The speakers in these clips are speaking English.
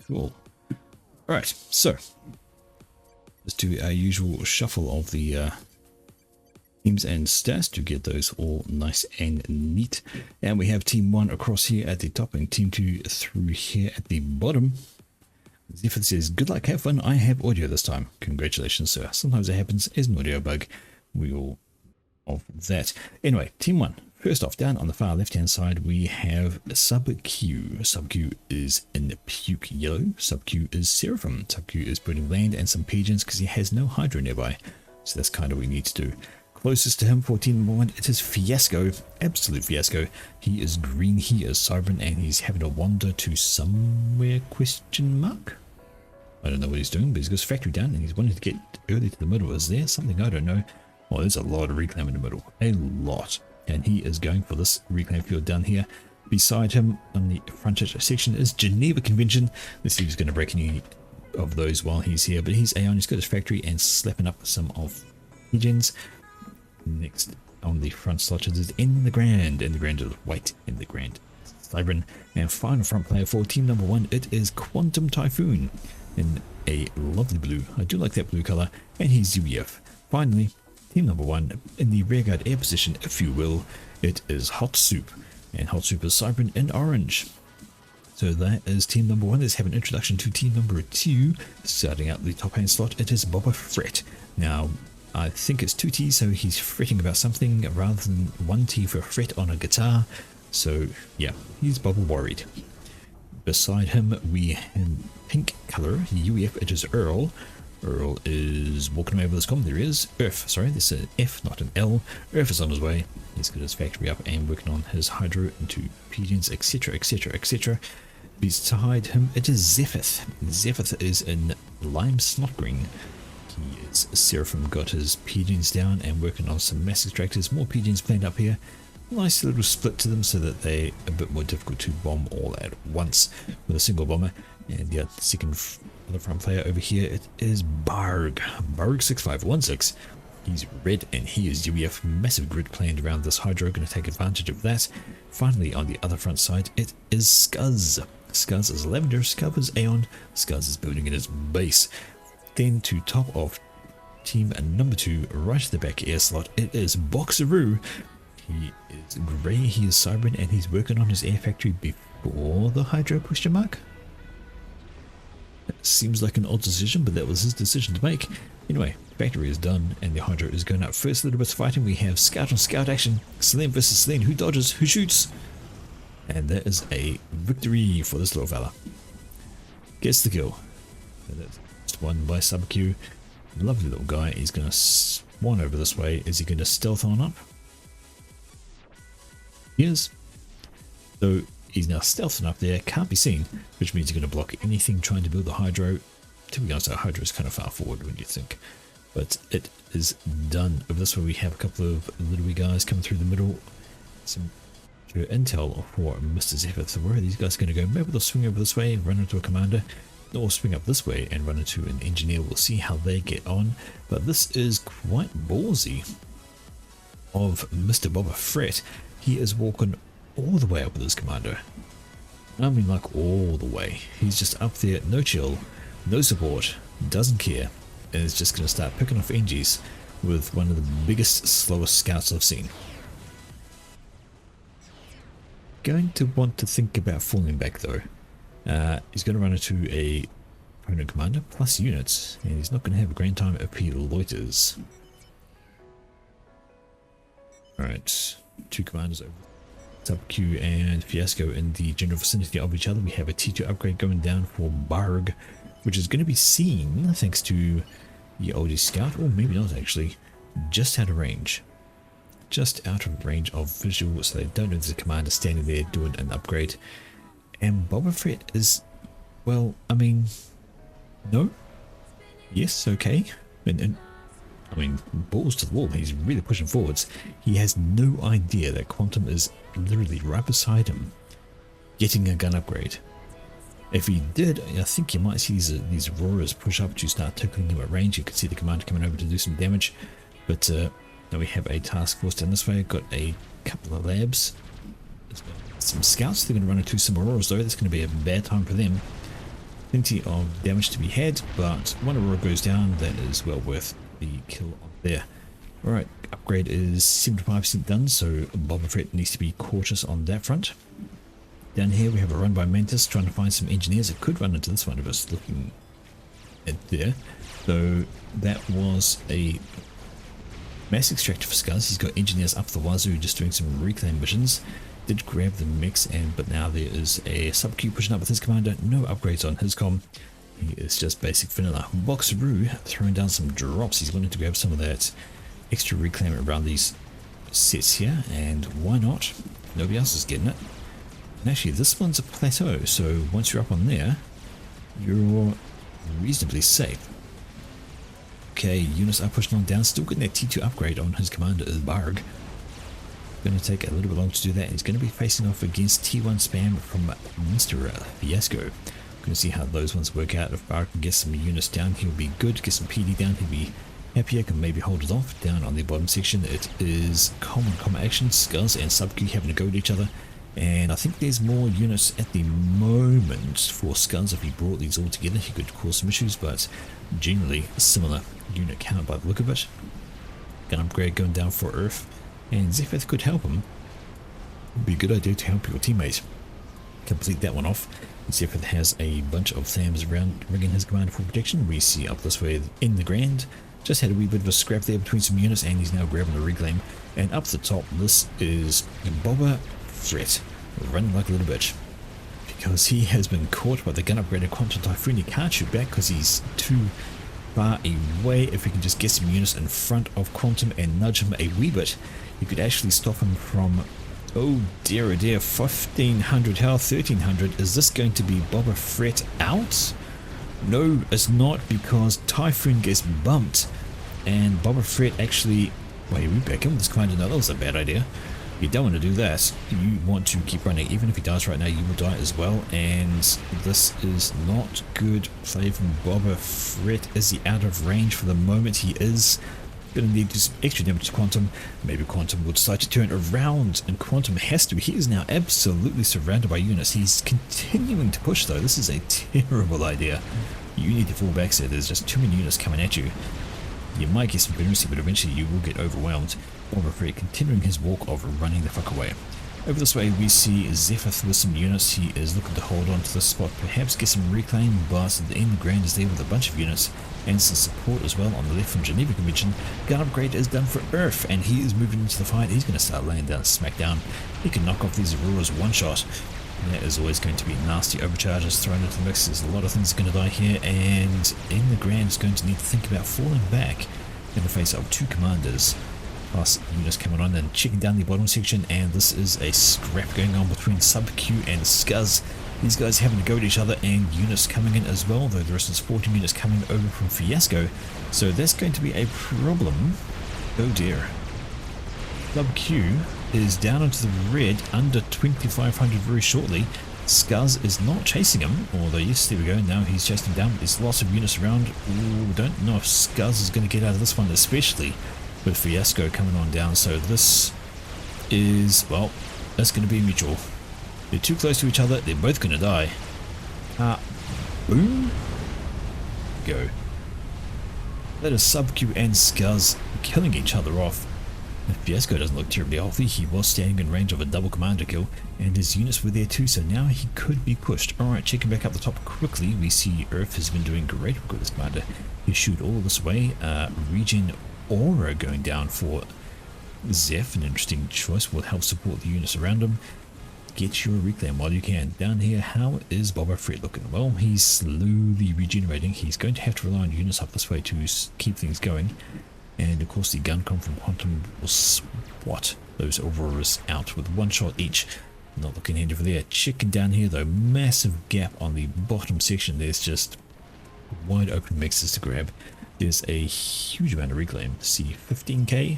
Cool. Alright, so let's do our usual shuffle of the teams and stats to get those all nice and neat. And we have team 1 across here at the top and team 2 through here at the bottom. Zephyr says, good luck, have fun. I have audio this time. Congratulations, sir. Sometimes it happens as an audio bug. We all of that. Anyway, team 1. First off, down on the far left hand side we have Sub Q. Sub Q is in puke yellow. Sub Q is Seraphim. Sub Q is putting land and some pigeons because he has no hydro nearby. So that's kind of what we need to do. Closest to him for team number 1, it is Fiasco. Absolute Fiasco. He is green, he is Sovereign, and he's having to wander to somewhere, question mark? I don't know what he's doing, but he's got his factory down and he's wanting to get early to the middle. Is there something I don't know? Oh, there's a lot of reclaim in the middle. A lot. And he is going for this reclaim field down here. Beside him on the frontage section is Geneva Convention. Let's see if he's going to break any of those while he's here. But he's Aeon, he's got his factory and slapping up some of pigeons. Next on the front slot is In the Grand. In the Grand is white. In the Grand Cybran. And final front player for team number 1, it is Quantum Typhoon in a lovely blue. I do like that blue color. And he's UEF. Finally, team number 1 in the rearguard air position, if you will, it is Hot Soup. And Hot Soup is Cybran in orange. So that is team number 1. Let's have an introduction to team number 2. Starting out the top hand slot, it is Boba Fett. Now, I think it's 2 T's, so he's fretting about something rather than 1 T for fret on a guitar. So yeah, he's Boba worried. Beside him we have pink color, UEF, it is Earl. Earl is walking away with his comm. There is Earth, sorry, this is an F, not an L. Earth is on his way. He's got his factory up and working on his hydro into pigeons, etc, etc, etc. Beside him it is Zephyr. Zephyr is in lime snot green. He is Seraphim, got his pigeons down and working on some mass extractors. More pigeons planned up here. Nice little split to them so that they're a bit more difficult to bomb all at once with a single bomber. And the second other front player over here, it is Barg. Barg 6516. He's red and he is UEF. Massive grid planned around this hydro, going to take advantage of that. Finally, on the other front side, it is Scuzz. Scuzz is Lavender, Scuzz is Aeon, Scuzz is building in his base. Then to top of team number 2, right at the back air slot, it is Boxeroo. He is grey, he is Cybran, and he's working on his air factory before the hydro question mark. That seems like an odd decision, but that was his decision to make. Anyway, factory is done and the hydro is going up. First little bit of fighting, we have scout on scout action. Selene versus Selene, who dodges, who shoots? And that is a victory for this little fella. Gets the kill. And that's won by Sub Q. Lovely little guy. He's going to swan over this way. Is he going to stealth on up? He is. So he's now stealthing up there, can't be seen, which means he's going to block anything trying to build the hydro. To be honest, our hydro is kind of far forward, when you think. But it is done. Over this way we have a couple of little wee guys coming through the middle. Some intel for Mr. Zephyr. So where are these guys going to go? Maybe they'll swing over this way and run into a commander. Or swing up this way and run into an engineer. We'll see how they get on. But this is quite ballsy of Mr. Boba Fett. He is walking all the way up with his commander. I mean, like all the way. He's just up there, no chill, no support, doesn't care, and is just going to start picking off Engies with one of the biggest, slowest scouts I've seen. Going to want to think about falling back though. He's going to run into a opponent commander plus units, and he's not going to have a grand time if he loiters. Alright, 2 commanders over. Sub Q and Fiasco in the general vicinity of each other. We have a T2 upgrade going down for Barg, which is going to be seen thanks to the oldie scout, or maybe not actually, just out of range. Just out of range of visual, so they don't know there's a commander standing there doing an upgrade. And Boba Fett is, well, I mean, no, yes, okay, and I mean, balls to the wall. He's really pushing forwards. He has no idea that Quantum is literally right beside him, getting a gun upgrade. If he did, I think you might see these roarers push up to start tickling him at range. You could see the commander coming over to do some damage. But now we have a task force down this way. Got a couple of labs. Some scouts. They're going to run into some auroras though. That's going to be a bad time for them. plenty of damage to be had, but one Aurora goes down, that is well worth the kill on there. Alright, upgrade is 75% done, so Boba Fett needs to be cautious on that front. Down here we have a run by Mantis trying to find some engineers. It could run into this one of us looking at there. So that was a mass extractor for Scuzz. He's got engineers up the wazoo just doing some reclaim missions. Did grab the mix, but now there is a sub-Q pushing up with his commander. No upgrades on his comm. He is just basic vanilla. Boxeroo throwing down some drops. He's wanting to grab some of that extra reclaim around these sets here, and why not? Nobody else is getting it. And actually this one's a plateau, so once you're up on there, you're reasonably safe. Okay, units are pushing on down, still getting that T2 upgrade on his commander Barg. Going to take a little bit longer to do that. He's going to be facing off against T1 spam from Mr. Fiasco. Going to see how those ones work out. If Barg can get some units down, he'll be good. Get some PD down, he'll be happier. Can maybe hold it off. Down on the bottom section, it is common action. Scuzz and Sub-Q having to go at each other. And I think there's more units at the moment for Scuzz. If he brought these all together, he could cause some issues, but generally similar unit count by the look of it. Gun upgrade going down for Earth. And Zephyr could help him. Would be a good idea to help your teammate complete that one off. Zephyr has a bunch of Thams around rigging his commander for protection. We see up this way in the Grand. Just had a wee bit of a scrap there between some units, and he's now grabbing a reclaim. And up the top, this is Boba Fett running like a little bitch, because he has been caught by the gun upgraded Quantum Typhoon. He can't shoot back because he's too far away. If we can just get some units in front of Quantum and nudge him a wee bit, you could actually stop him from, oh dear, 1500 health, 1300. Is this going to be Boba Fett out? No, it's not, because Typhoon gets bumped and Boba Fett actually, wait, we back him. This commander, no, that was a bad idea. You don't want to do that. You want to keep running. Even if he dies right now, you will die as well, and this is not good play from Boba Fett. Is he out of range? For the moment he is. Going to need just extra damage to Quantum. Maybe Quantum will decide to turn around, and Quantum has to. He is now absolutely surrounded by units. He's continuing to push though. This is a terrible idea. You need to fall back, so there's just too many units coming at you. You might get some benefits, but eventually you will get overwhelmed. Boba Fett continuing his walk of running the fuck away. Over this way we see Zephyr with some units. He is looking to hold on to this spot, perhaps get some reclaim, but the end Grand is there with a bunch of units and some support as well on the left from Geneva Convention. Gun upgrade is done for Earth, and he is moving into the fight. He's going to start laying down smackdown. He can knock off these Auroras one shot. That is always going to be nasty overcharges thrown into the mix. There's a lot of things going to die here, and in the Grand is going to need to think about falling back in the face of two commanders. Plus units coming on and checking down the bottom section, and this is a scrap going on between Sub-Q and Scuzz. These guys having to go at each other, and units coming in as well, though there is 14 units coming over from Fiasco, so that's going to be a problem. Oh dear. Sub-Q is down into the red, under 2500 very shortly. Scuzz is not chasing him, although yes, there we go, now he's chasing him down. There's lots of units around. Ooh, don't know if Scuzz is going to get out of this one, especially with Fiasco coming on down. So this is, well, that's going to be mutual. They're too close to each other, they're both going to die. Boom. Go. That is Sub-Q and Scuzz killing each other off. If Fiasco doesn't look terribly healthy, he was standing in range of a double commander kill, and his units were there too, so now he could be pushed. Alright, checking back up the top quickly, we see Earth has been doing great with this commander. He shoot all this way. Regen Aura going down for Zeph, an interesting choice, will help support the units around him. Get your reclaim while you can. Down here, how is Boba Fett looking? Well, he's slowly regenerating. He's going to have to rely on units up this way to keep things going. And of course the gun com from Quantum will swat those Auroras out with one shot each. Not looking handy for there. Checking down here though, massive gap on the bottom section. There's just wide open mixes to grab. There's a huge amount of reclaim. See, 15k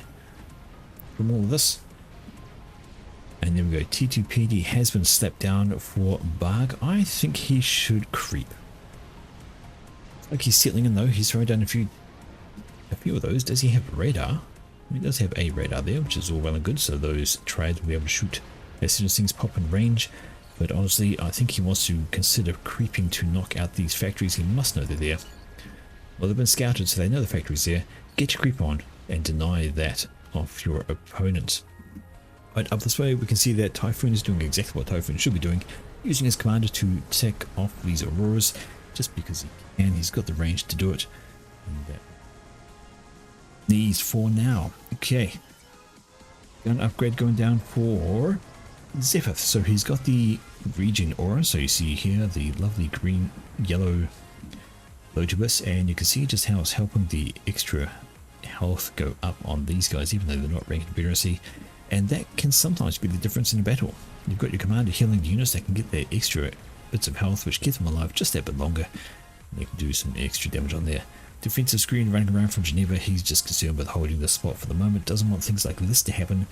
from all of this. And there we go, T2PD has been slapped down for Barg. I think he should creep. Like he's settling in though, he's throwing down a few of those. Does he have radar? He does have a radar there, which is all well and good, so those triads will be able to shoot as soon as things pop in range. But honestly, I think he wants to consider creeping to knock out these factories. He must know they're there. Well, they've been scouted, so they know the factory's there. Get your creep on and deny that of your opponent. Right up this way, we can see that Typhoon is doing exactly what Typhoon should be doing, using his commander to tick off these Auroras, just because he can. He's got the range to do it. And that needs for now. Okay. Gun upgrade going down for Zephyr. So he's got the regen aura. So you see here the lovely green, yellow Lobbies, and you can see just how it's helping the extra health go up on these guys, even though they're not ranked BRC. And that can sometimes be the difference in a battle. You've got your commander healing units that can get their extra bits of health, which keeps them alive just that bit longer. They can do some extra damage on there. Defensive screen running around from Geneva. He's just concerned with holding the spot for the moment. Doesn't want things like this to happen,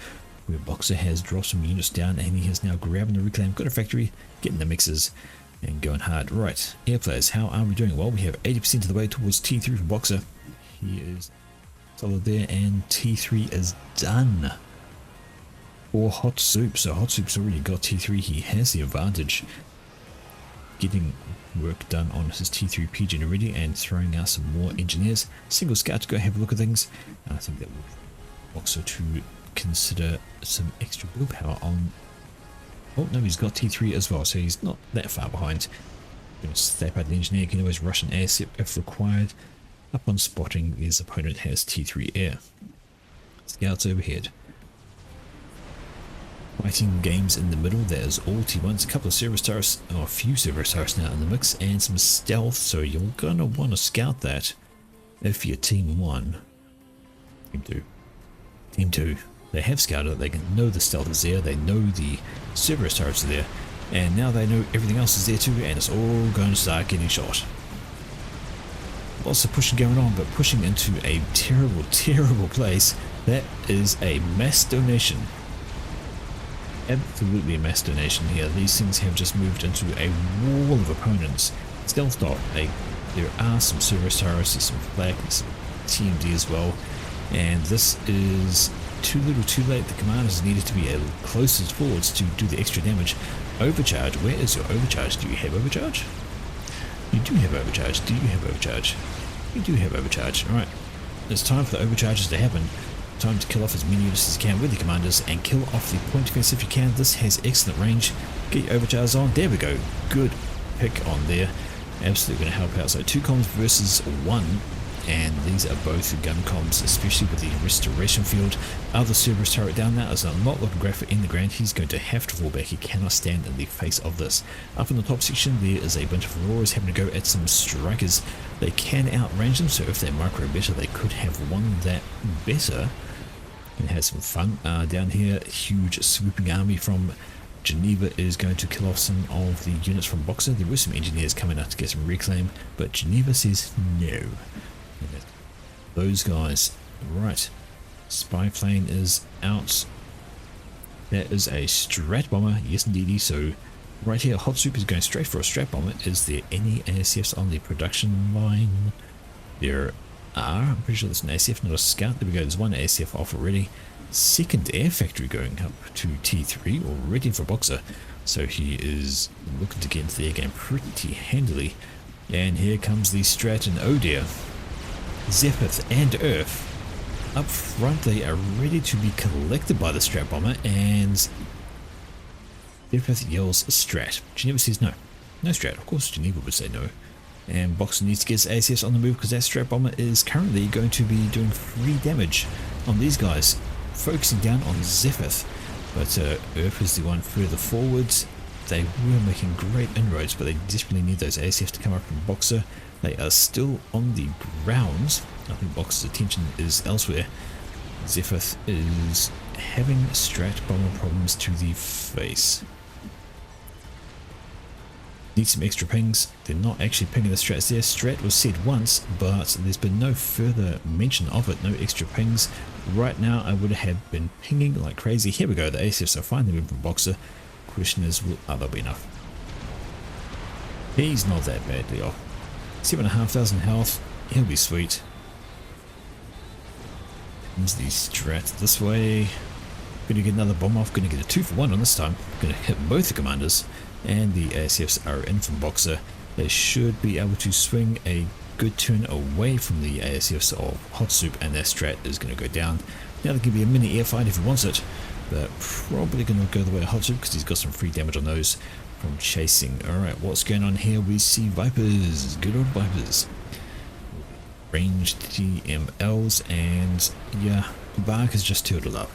where Boxer has dropped some units down and he is now grabbing the reclaim. Got a factory, getting the mixes and going hard. Right, air players, how are we doing? Well, we have 80% of the way towards T3 for Boxer. He is solid there, and T3 is done for Hot Soup. So Hot Soup's already got T3. He has the advantage, getting work done on his T3 PG already and throwing out some more engineers. Single scout to go have a look at things. I think that will also to consider some extra build power on. Oh no, he's got T3 as well, so he's not that far behind. Going to step out the engineer, can always rush an airship if required. Upon spotting, his opponent has T3 air. Scouts overhead. Fighting games in the middle, there's all T1s, a couple of service turrets, or a few service turrets now in the mix, and some stealth, so you're going to want to scout that if you're Team 1. Team 2. Team 2. They have scouted it, they can know the stealth is there, they know the service turrets are there, and now they know everything else is there too, and it's all going to start getting shot. Lots of pushing going on, but pushing into a terrible, terrible place. That is a mass donation. Absolutely a mass donation here. These things have just moved into a wall of opponents. Stealth dot. There are some service turrets, there's some flak, there's some TMD as well, and this is too little too late. The commanders needed to be able closest forwards to do the extra damage. Overcharge. Where is your overcharge? Do you have overcharge? You do have overcharge. Do you have overcharge? You do have overcharge. Alright. It's time for the overcharges to happen. Time to kill off as many units as you can with the commanders and kill off the point defense if you can. This has excellent range. Get your overcharge on. There we go. Good pick on there. Absolutely going to help out. So 2 comms versus 1. And these are both gun comms, especially with the restoration field. Other service turret down now is not looking great for in the ground. He's going to have to fall back. He cannot stand in the face of this. Up in the top section, there is a bunch of Auroras having to go at some strikers. They can outrange them, so if they're micro better, they could have won that better and had some fun. Down here, huge swooping army from Geneva is going to kill off some of the units from Boxer. There were some engineers coming out to get some reclaim, but Geneva says no. Those guys. Right. Spy plane is out. That is a strat bomber. Yes indeedy. So right here, Hot Soup is going straight for a strat bomber. Is there any ASFs on the production line? There are. I'm pretty sure there's an ASF, not a scout. There we go. There's one ASF off already. Second air factory going up to T3 already for Boxer. So he is looking to get into the air game pretty handily. And here comes the strat, and oh dear. Zephyr and Earth up front, they are ready to be collected by the strat bomber, and Zephyr yells strat. Geneva says no. No strat. Of course Geneva would say no. And Boxer needs to get his ACS on the move because that strat bomber is currently going to be doing free damage on these guys, focusing down on Zephyr. But Earth is the one further forwards. They were making great inroads, but they desperately need those ACFs to come up from Boxer. They are still on the ground. I think Boxer's attention is elsewhere. Zephyr is having strat bomber problems to the face. Need some extra pings. They're not actually pinging the strats there. Strat was said once, but there's been no further mention of it. No extra pings. Right now, I would have been pinging like crazy. Here we go. The ACFs are finally moving from Boxer. Question is, will other be enough? He's not that badly off. 7,500 health. He'll be sweet. Comes the strat this way. Going to get another bomb off. Going to get a 2-for-1 on this time. Going to hit both the commanders. And the ASFs are in from Boxer. They should be able to swing a good turn away from the ASFs of Hot Soup, and their strat is going to go down. Now there can be a mini air fight if he wants it, but probably going to go the way of Hot Soup because he's got some free damage on those from chasing. Alright, what's going on here? We see Vipers, good old Vipers. Ranged TMLs, and yeah, Bark has just turtled up.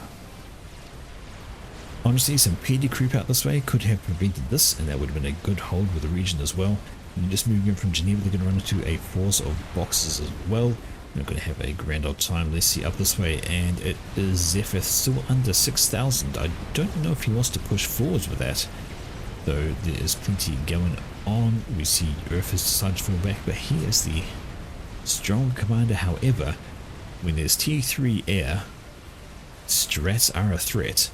Honestly, some PD creep out this way could have prevented this, and that would have been a good hold with the region as well. And just moving in from Geneva, they're going to run into a force of boxes as well. They're going to have a grand old time. Let's see up this way, and it is Zephyr still under 6,000. I don't know if he wants to push forwards with that, though there is plenty going on. We see Earth has decided to fall back, but he is the strong commander. However, when there's T3 air, strats are a threat.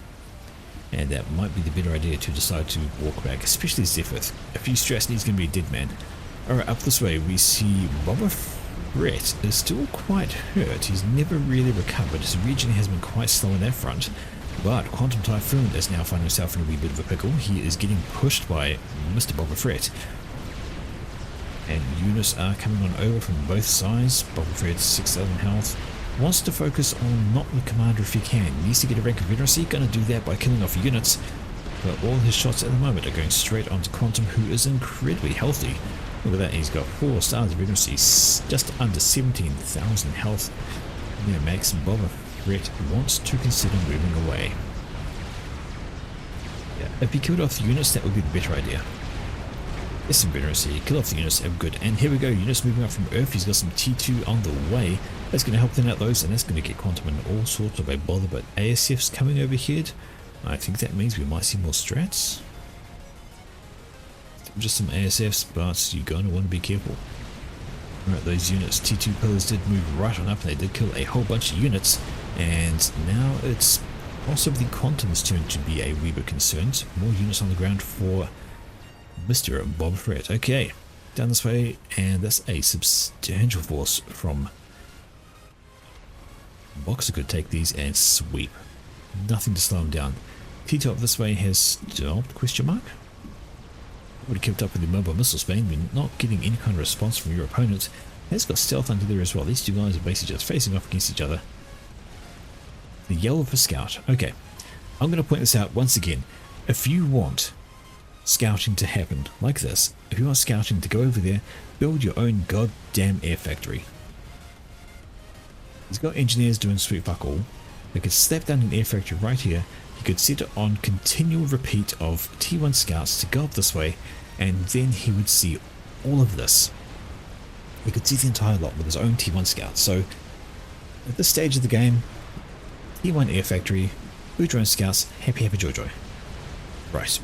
And that might be the better idea to decide to walk back, especially Zephyr. A few strats and he's going to be a dead man. Alright, up this way we see Boba Fett is still quite hurt. He's never really recovered. His regen has been quite slow on that front. But Quantum Typhoon is now finding himself in a wee bit of a pickle. He is getting pushed by Mr. Boba Fett. And units are coming on over from both sides. Boba Fett's 6,000 health. Wants to focus on not the commander if he can. Needs to get a rank of veterancy. Going to do that by killing off units. But all his shots at the moment are going straight onto Quantum, who is incredibly healthy. Look at that, he's got 4 stars of veterancy, just under 17,000 health. Yeah, Max Boba Fett wants to consider moving away. Yeah, if he killed off the units, that would be the better idea. There's some veterancy, kill off the units, have good. And here we go, units moving up from Earth. He's got some T2 on the way. That's going to help thin out those, and that's going to get Quantum in all sorts of a bother. But ASF's coming overhead. I think that means we might see more strats. Just some ASFs, but you're going to want to be careful. Alright, those units, T2 pillars did move right on up, and they did kill a whole bunch of units. And now it's possibly Quantum's turn to be a wee bit concerned. More units on the ground for Mr. Boba Fett. Okay, down this way, and that's a substantial force from Boxer. Could take these and sweep. Nothing to slow him down. T2 up this way has stopped, question mark? Would have kept up with the mobile missile Spain, but not getting any kind of response from your opponent. Has got stealth under there as well. These two guys are basically just facing off against each other. The yellow for scout. Okay, I'm going to point this out once again. If you want scouting to happen like this, if you want scouting to go over there, build your own goddamn air factory. He's got engineers doing sweet fuck all. They could slap down an air factory right here. He could set it on continual repeat of T1 scouts to go up this way, and then he would see all of this. He could see the entire lot with his own T1 scouts. So at this stage of the game, T1 air factory, build your own scouts, happy happy joy joy. Right.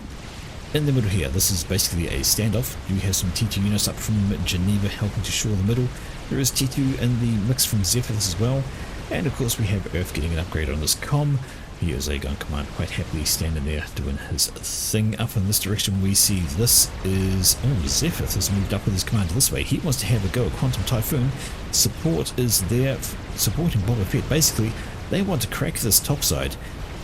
In the middle here, this is basically a standoff. You have some T2 units up from Geneva helping to shore the middle. There is T2 in the mix from Zephyr as well. And of course we have Earth getting an upgrade on this comm. He is a gun command quite happily standing there doing his thing. Up in this direction we see this is... oh, Zephyr has moved up with his commander this way. He wants to have a go at Quantum Typhoon. Support is there supporting Boba Fett. Basically, they want to crack this topside.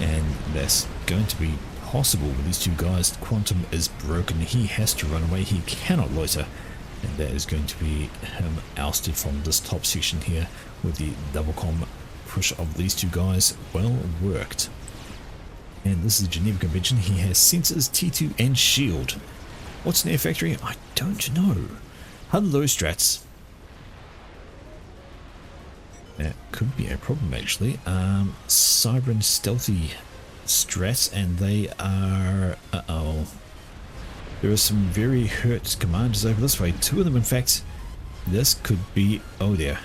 And that's going to be possible with these two guys. Quantum is broken. He has to run away. He cannot loiter. And that is going to be him ousted from this top section here with the double comm push of these two guys. Well worked. And this is the Geneva Convention. He has sensors, T2 and shield. What's an air factory? I don't know. Hello strats. That could be a problem actually. Cybran stealthy strats, and they are... uh-oh. There are some very hurt commanders over this way. 2 of them in fact. This could be... oh dear.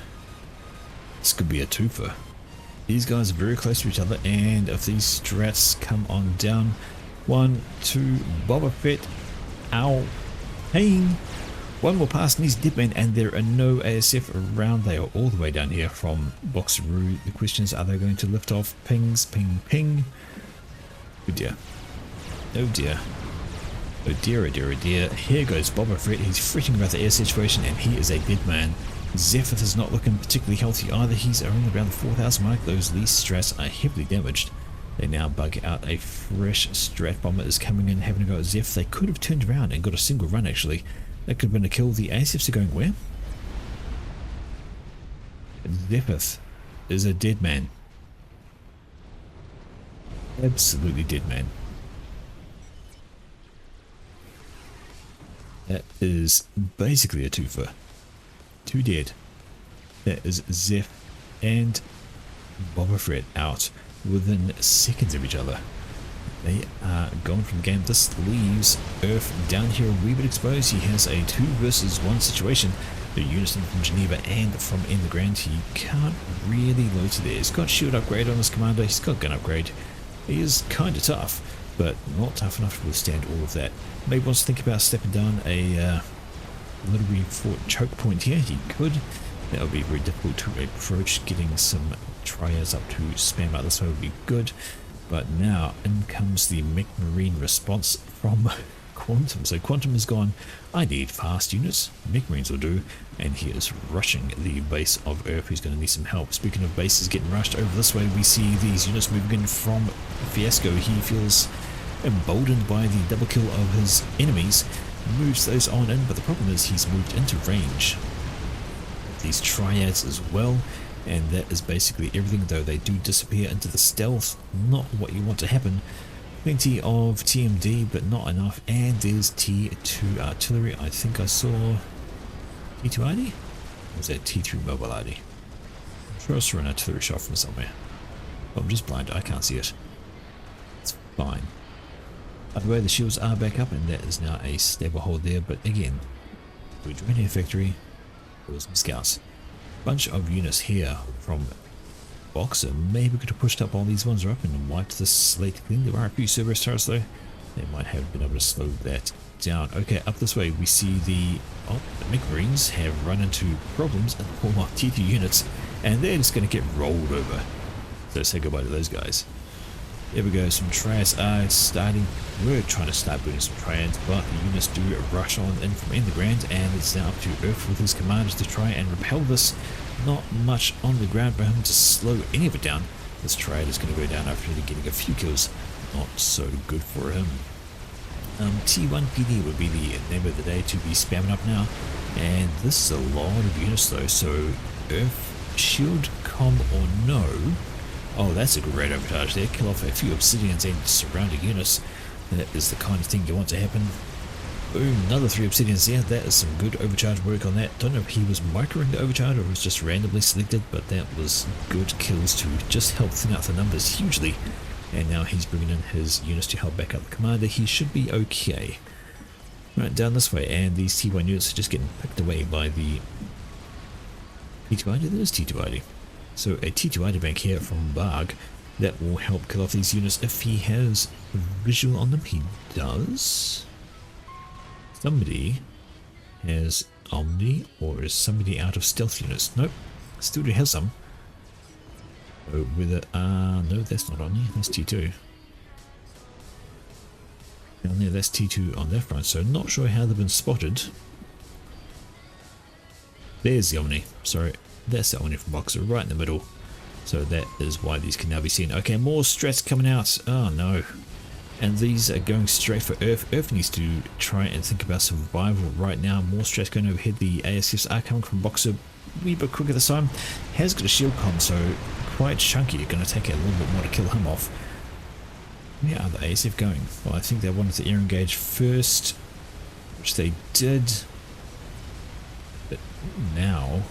This could be a twofer. These guys are very close to each other, and if these strats come on down... 1, 2, Boba Fett. Ow. Pain. One more pass and he's dead man, and there are no ASF around. They are all the way down here from Boxeroo. The question is, are they going to lift off? Pings, ping, ping. Oh dear. Oh dear. Oh dear, oh dear, oh dear. Here goes Boba Fett. He's fretting about the air situation, and he is a dead man. Zephyr is not looking particularly healthy either. He's only around the 4,000 mark. Those least strats are heavily damaged. They now bug out a fresh strat bomber is coming in, having to go at Zeph. They could have turned around and got a single run actually. That could have been a kill. The ASFs are going where? Zephith is a dead man. Absolutely dead man. That is basically a twofer. Two dead. That is Zeph and Boba Fett out within seconds of each other. They are gone from the game. This leaves Earth down here a wee bit exposed. He has a 2 versus 1 situation. The unison from Geneva and from Endgame. He can't really load to there. He's got shield upgrade on his commander. He's got gun upgrade. He is kind of tough, but not tough enough to withstand all of that. Maybe wants to think about stepping down a little reinforced choke point here. He could. That would be very difficult to approach. Getting some triads up to spam out this way would be good. But now in comes the Mech Marine response from Quantum. So Quantum has gone, I need fast units, Mech Marines will do, and he is rushing the base of Earth. He's going to need some help. Speaking of bases getting rushed over this way, we see these units moving in from Fiasco. He feels emboldened by the double kill of his enemies, moves those on in, but the problem is he's moved into range. These triads as well, and that is basically everything, though they do disappear into the stealth. Not what you want to happen. Plenty of TMD, but not enough. And there's T2 artillery. I think I saw T2 ID? Or was that T3 mobile ID? I'm sure I saw an artillery shot from somewhere. Oh, I'm just blind. I can't see it. It's fine. By the way, the shields are back up, and that is now a stable hold there. But again, we join a factory. There was some scouts. Bunch of units here from Boxer. Maybe could have pushed up all these ones are up and wiped this slate clean. There are a few Cerberus turrets though. They might have been able to slow that down. Okay, up this way we see the Mech Marines have run into problems and form off T2 units, and they're just going to get rolled over. So say goodbye to those guys. There we go, some triads are starting. We're trying to start building some triads, but the units do rush on in from Endgame, and it's now up to Earth with his commanders to try and repel this. Not much on the ground for him to slow any of it down. This triad is going to go down after getting a few kills. Not so good for him. T1 PD would be the name of the day to be spamming up now. And this is a lot of units though, so Earth, shield, com or no. Oh, that's a great overcharge there. Kill off a few obsidians and surrounding units. That is the kind of thing you want to happen. Boom, another 3 obsidians there. That is some good overcharge work on that. Don't know if he was microing the overcharge or was just randomly selected, but that was good kills to just help thin out the numbers hugely. And now he's bringing in his units to help back up the commander. He should be okay. Right, down this way, and these T1 units are just getting picked away by the T2 ID. There is T2 ID. So a T2 ID bank here from Barg. That will help kill off these units if he has visual on them. He does. Somebody has Omni, or is somebody out of stealth units? Nope, still do have some. Oh, with it, no, that's not Omni, that's T2. Down there, that's T2 on their front, so not sure how they've been spotted. There's the Omni, sorry, that's the Omni from Boxer, right in the middle. So that is why these can now be seen. Okay, more strats coming out. Oh no. And these are going straight for Earth. Earth needs to try and think about survival right now. More strats going overhead. The ASFs are coming from Boxer a wee bit quicker this time. Has got a shield com, so quite chunky. You're going to take it a little bit more to kill him off. Where are the ASF going? Well, I think they wanted to air engage first, which they did. But now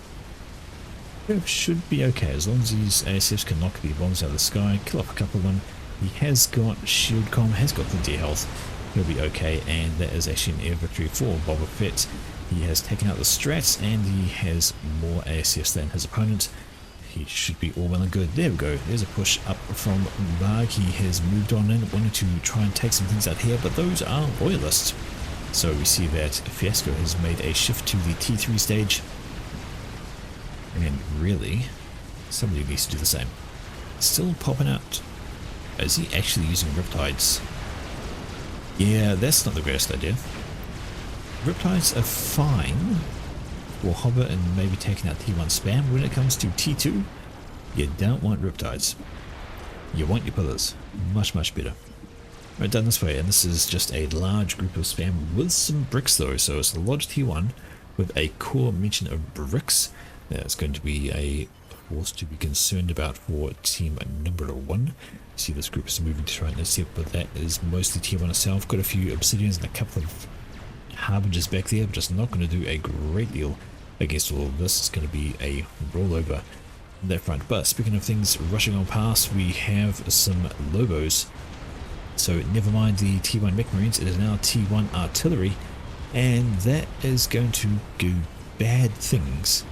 Earth should be okay as long as these ASFs can knock the bombs out of the sky, kill off a couple of them. He has got shield com, has got plenty of health. He'll be okay, and that is actually an air victory for Boba Fett. He has taken out the strats, and he has more ASFs than his opponent. He should be all well and good. There we go. There's a push up from Barg. He has moved on in, wanting to try and take some things out here, but those are loyalists. So we see that Fiasco has made a shift to the T3 stage. And really, somebody needs to do the same. Still popping out. Is he actually using Riptides? Yeah, that's not the greatest idea. Riptides are fine for Hobbit and maybe taking out T1 spam. When it comes to T2, you don't want Riptides. You want your pillars. Much, much better. Right, done this way, and this is just a large group of spam with some bricks though, so it's a large T1 with a core mention of bricks. That's going to be a force to be concerned about for team number 1. See, this group is moving to try and intercept, but that is mostly T1 itself. Got a few obsidians and a couple of harbingers back there, but it's not going to do a great deal against all of this. It's going to be a rollover on that front. But speaking of things rushing on past, we have some lobos. So never mind the T1 mech marines, it is now T1 artillery, and that is going to do bad things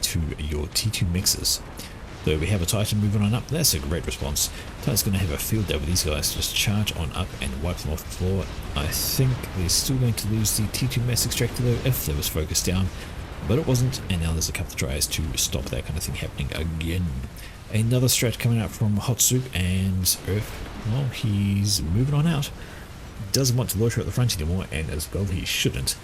to your T2 mixers. So we have a Titan moving on up. That's a great response. Titan's going to have a field day with these guys. Just charge on up and wipe them off the floor. I think they're still going to lose the T2 mass extractor though if they was focused down, but it wasn't, and now there's a couple of tries to stop that kind of thing happening again. Another strat coming out from Hot Soup, and Earth, well, he's moving on out. Doesn't want to loiter at the front anymore, and as well he shouldn't.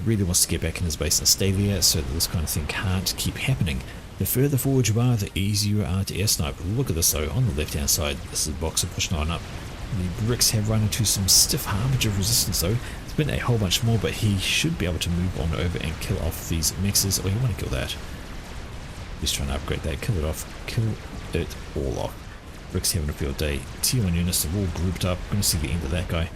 Really wants to get back in his base and stay there so that this kind of thing can't keep happening. The further forward you are, the easier you are to air snipe. Look at this though, on the left hand side, this is Boxer pushing on up. The bricks have run into some stiff harbinger resistance though. There's been a whole bunch more, but he should be able to move on over and kill off these mixers. Oh, you want to kill that. He's trying to upgrade that, kill it off, kill it all off. Bricks having a field day. T1 units are all grouped up. Going to see the end of that guy.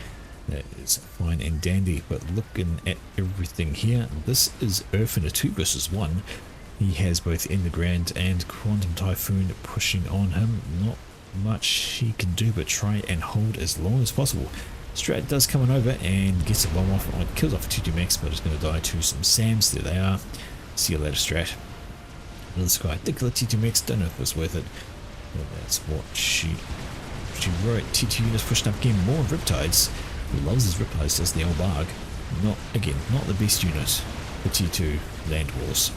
That is fine and dandy, but looking at everything here, this is Earth in a 2 versus 1. He has both In the Grand and Quantum Typhoon pushing on him. Not much he can do but try and hold as long as possible. Strat does come on over and gets a bomb off. It kills off a 2-2 max, but it's going to die to some SAMs. There they are. See you later, Strat. This guy, Dickler T2 max, don't know if it was worth it. But that's what she wrote. T2 units pushing up again, more Riptides. He loves his Riptides, does the old Barg. Not, again, not the best unit for T2 Land Wars.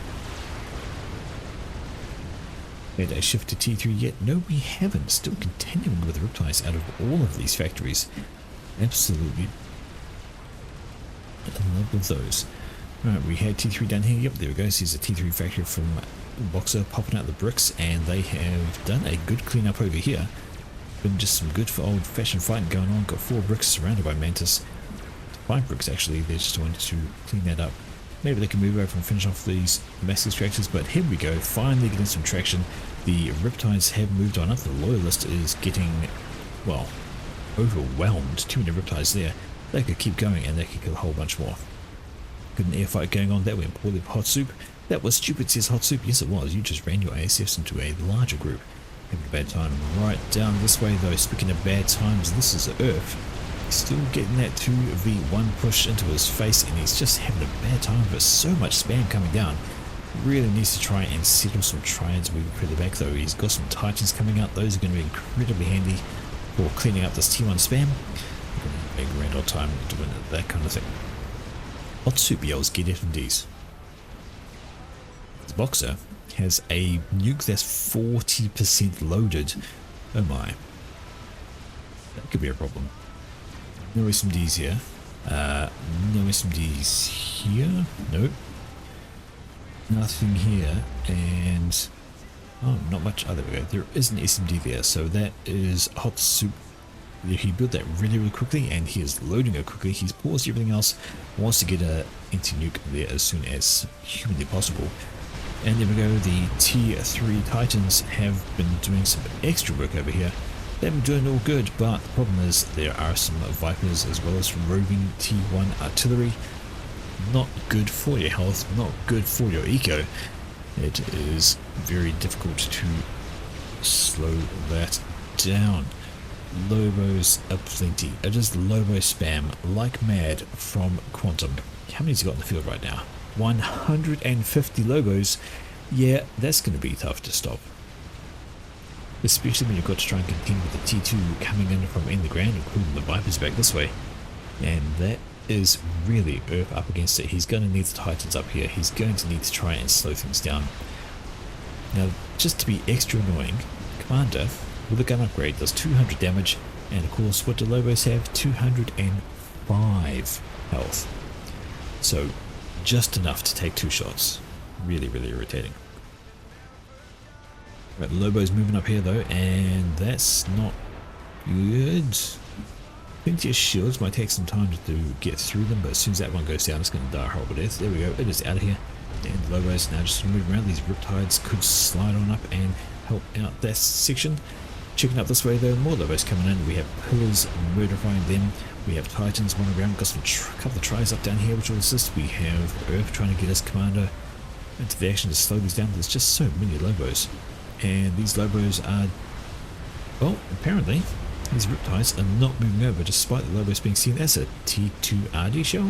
Had a shift to T3 yet? No, we haven't. Still continuing with the Riptides out of all of these factories. Absolutely in love with those. Alright, we had T3 down here. Yep, there we go. Here's a T3 factory from Boxer popping out the bricks, and they have done a good cleanup over here. Been just some good for old fashioned fighting going on. Got 4 bricks surrounded by Mantis. 5 bricks actually. They just wanted to clean that up. Maybe they can move over and finish off these mass extractors, but here we go. Finally getting some traction. The Riptides have moved on up. The Loyalist is getting, well, overwhelmed. Too many Riptides there. They could keep going and they could kill a whole bunch more. Good an air fight going on. That went poorly for Hot Soup. That was stupid, says Hot Soup. Yes, it was. You just ran your ASFs into a larger group. Having a bad time. Right down this way, though. Speaking of bad times, this is Earth. He's still getting that 2v1 push into his face, and he's just having a bad time with so much spam coming down. Really needs to try and settle some triads moving further back, though. He's got some Titans coming out. Those are going to be incredibly handy for cleaning up this T1 spam. We're going to have a grand old time doing that kind of thing. Hot Soup yells, get FMDs. The Boxer has a nuke that's 40% loaded. Oh my. That could be a problem. No SMDs here. No SMDs here. Nope. Nothing here. And oh, not much. Oh, there we go. There is an SMD there. So that is Hot Soup. He built that really quickly, and he is loading it quickly. He's paused everything else. Wants to get a anti-nuke there as soon as humanly possible. And there we go. The T3 Titans have been doing some extra work over here. They've been doing all good, but the problem is there are some Vipers as well as roving T1 artillery. Not good for your health, not good for your eco. It is very difficult to slow that down. Lobos aplenty. It is Lobo spam like mad from Quantum. How many's he got in the field right now? 150 Lobos. Yeah, that's going to be tough to stop. Especially when you've got to try and contend with the T2 coming in from in the ground, including the Vipers back this way. And that is really Earth up against it. He's going to need the Titans up here. He's going to need to try and slow things down. Now, just to be extra annoying, Commander, with a gun upgrade, does 200 damage, and of course, what do Lobos have? 205 health. So, just enough to take 2 shots. Really irritating. Right, Lobo's moving up here though, and that's not good. Plenty of shields, might take some time to get through them, but as soon as that one goes down, it's going to die a horrible death. There we go, it is out of here. And Lobo's now just moving around. These riptides could slide on up and help out that section. Checking up this way though, more Lobos coming in. We have pillars murdering them. We have titans running around. Got some couple of tries up down here which will assist. We have Earth trying to get his commander into the action to slow these down. There's just so many Lobos. And these Lobos are, well, apparently these riptides are not moving over despite the Lobos being seen as a T2RD shell.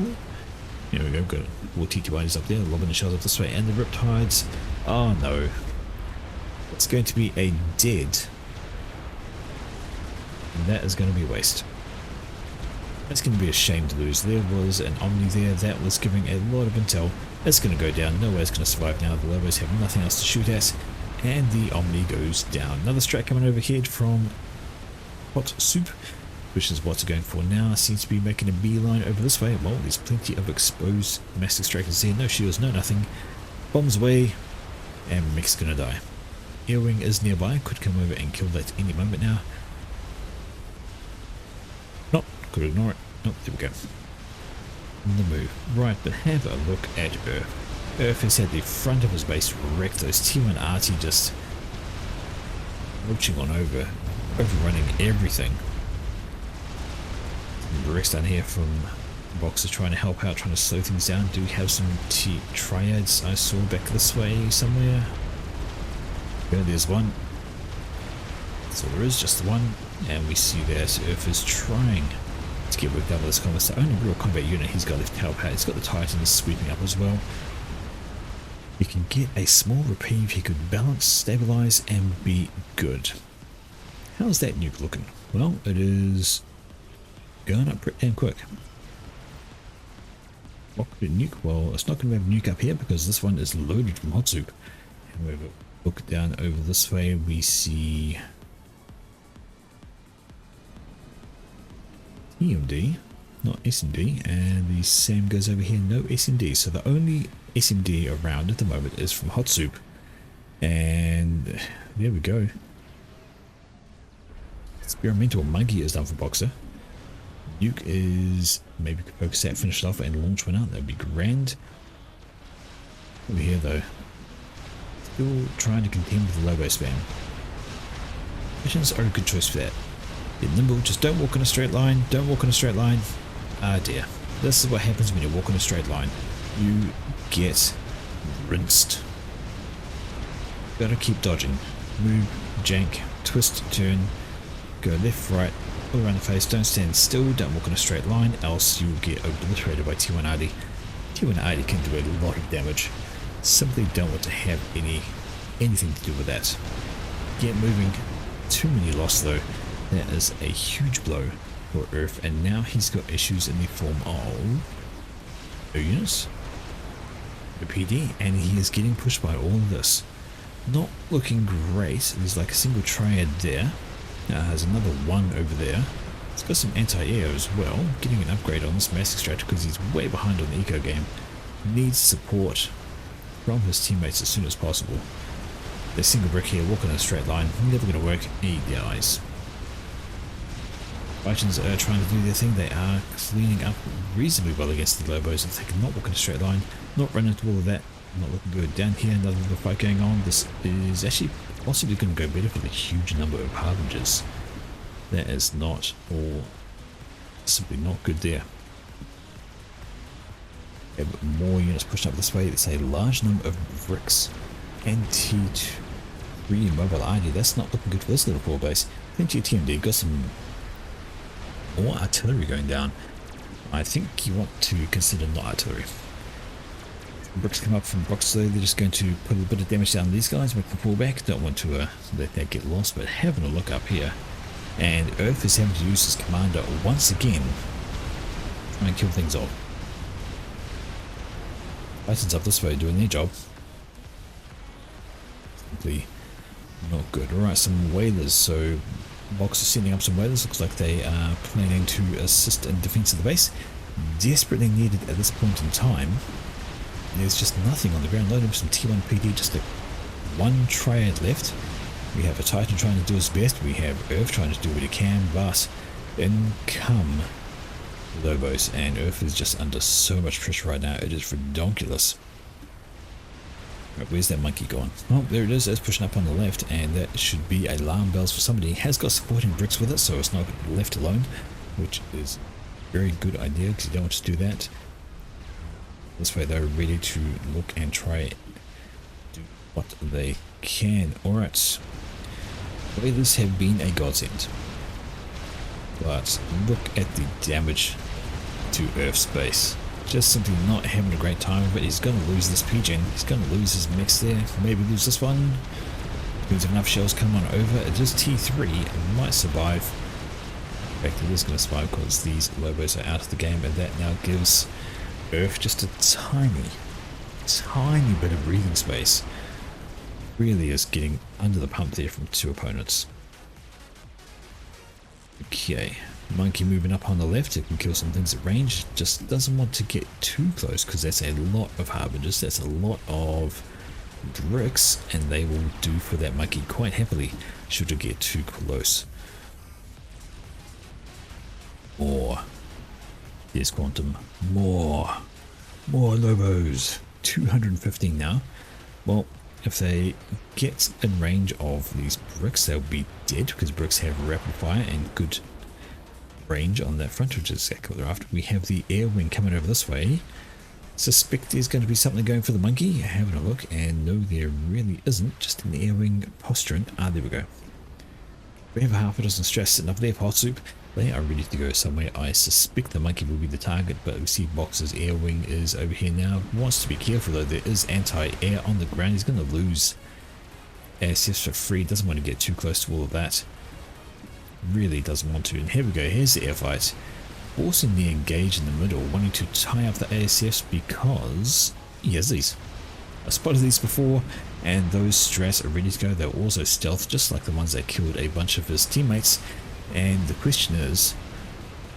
Here we go, got more T2RDs up there, lobbing the shells up this way, and the riptides, oh no, it's going to be a dead, and that is going to be a waste. That's going to be a shame to lose. There was an Omni there that was giving a lot of intel. That's going to go down, no way it's going to survive now. The Lobos have nothing else to shoot at. And the Omni goes down. Another strat coming over here from Hot Soup, which is what's going for now. Seems to be making a beeline over this way. Well, there's plenty of exposed mass extractors here. No shields, no nothing. Bombs away, and Mech's gonna die. Earwing is nearby, could come over and kill that any moment now. Nope, could ignore it. Nope, there we go. On the move. Right, but have a look at Earth. Earth has had the front of his base wrecked. Those T1 RT just roaching on over, overrunning everything. Rex down here from Boxer trying to help out, trying to slow things down. Do we have some triads I saw back this way somewhere? Yeah, there's one. So there is just one, and we see that Earth is trying to get worked out with this combat. It's the only real combat unit he's got left to help out. He's got the Titans sweeping up as well. He can get a small reprieve, he could balance, stabilize, and be good. How's that nuke looking? Well, it is going up pretty damn quick. What could a nuke? Well, it's not going to have a nuke up here because this one is loaded from Hot Soup. And we look down over this way, we see EMD, not SMD, and the same goes over here, no SMD. So the only SMD around at the moment is from Hot Soup, and there we go. Experimental Monkey is done for Boxer. Nuke is, maybe could focus that, finish it off and launch one out, that'd be grand. Over here though, still trying to contend with the Lobo spam. Missions are a good choice for that. Get nimble, just don't walk in a straight line, don't walk in a straight line. Ah dear, this is what happens when you walk in a straight line. You get rinsed. Gotta keep dodging. Move, jank, twist, turn, go left, right, all around the face, don't stand still, don't walk in a straight line, else you'll get obliterated by T1RD. T1RD can do a lot of damage. Simply don't want to have anything to do with that. Get moving. Too many lost though. That is a huge blow for Earth, and now he's got issues in the form of no units, no PD, and he is getting pushed by all of this. Not looking great. There's like a single triad there. Now has another one over there. It's got some anti-air as well. Getting an upgrade on this mass extractor because he's way behind on the eco game. Needs support from his teammates as soon as possible. The single brick here, walking in a straight line, never going to work. He dies. Titans are trying to do their thing. They are cleaning up reasonably well against the Lobos. If they can not walk in a straight line, not run into all of that, not looking good. Down here, another little fight going on. This is actually possibly going to go better for the huge number of Harbingers. That is not all, simply not good there. Have more units pushed up this way. It's a large number of bricks and T3 mobile ID. That's not looking good for this little core base. Plenty of TMD, got some more artillery going down. I think you want to consider not artillery. Bricks come up from Brox, though they're just going to put a bit of damage down on these guys, make them pull back. Don't want to let that get lost, but having a look up here, and Earth is having to use his commander once again, try and kill things off. Titans up this way doing their job. Simply not good. Alright, some whalers. So Box is sending up some whalers. Looks like they are planning to assist in defense of the base. Desperately needed at this point in time. There's just nothing on the ground. Loading some T1 PD, just one triad left. We have a Titan trying to do his best. We have Earth trying to do what he can, but in come Lobos, and Earth is just under so much pressure right now. It is ridiculous. Right, where's that monkey gone? Oh, there it is. It's pushing up on the left, and that should be alarm bells for somebody. It has got supporting bricks with it, so it's not left alone, which is a very good idea because you don't want to do that. This way they're ready to look and try do what they can. Alright. Whalers have been a godsend. But look at the damage to Earth's base. Just simply not having a great time of it. He's going to lose this PGen. He's going to lose his mix there. Maybe lose this one. Depends if enough shells come on over. It is T3. It might survive. In fact, it is going to survive because these Lobos are out of the game, and that now gives Earth just a tiny bit of breathing space. Really is getting under the pump there from two opponents. Okay, monkey moving up on the left. It can kill some things at range. Just doesn't want to get too close because that's a lot of harbingers. That's a lot of bricks, and they will do for that monkey quite happily should it get too close. More. Here's Quantum. More Lobos. 215 now. Well, if they get in range of these bricks, they'll be dead because bricks have rapid fire and good range on that front, which is exactly what they're after. We have the air wing coming over this way. Suspect there's going to be something going for the monkey. Having a look, and no, there really isn't. Just an air wing posturing. Ah, there we go. We have half a dozen stress sitting up there for hot soup. They are ready to go somewhere. I suspect the monkey will be the target, but we see Box's air wing is over here now. Wants to be careful though. There is anti-air on the ground. He's going to lose ASFs for free. Doesn't want to get too close to all of that. Really doesn't want to. And here we go. Here's the air fight. Forcing the engage in the middle, wanting to tie up the ASFs because he has these. I spotted these before, and those strats are ready to go. They're also stealth, just like the ones that killed a bunch of his teammates. And the question is,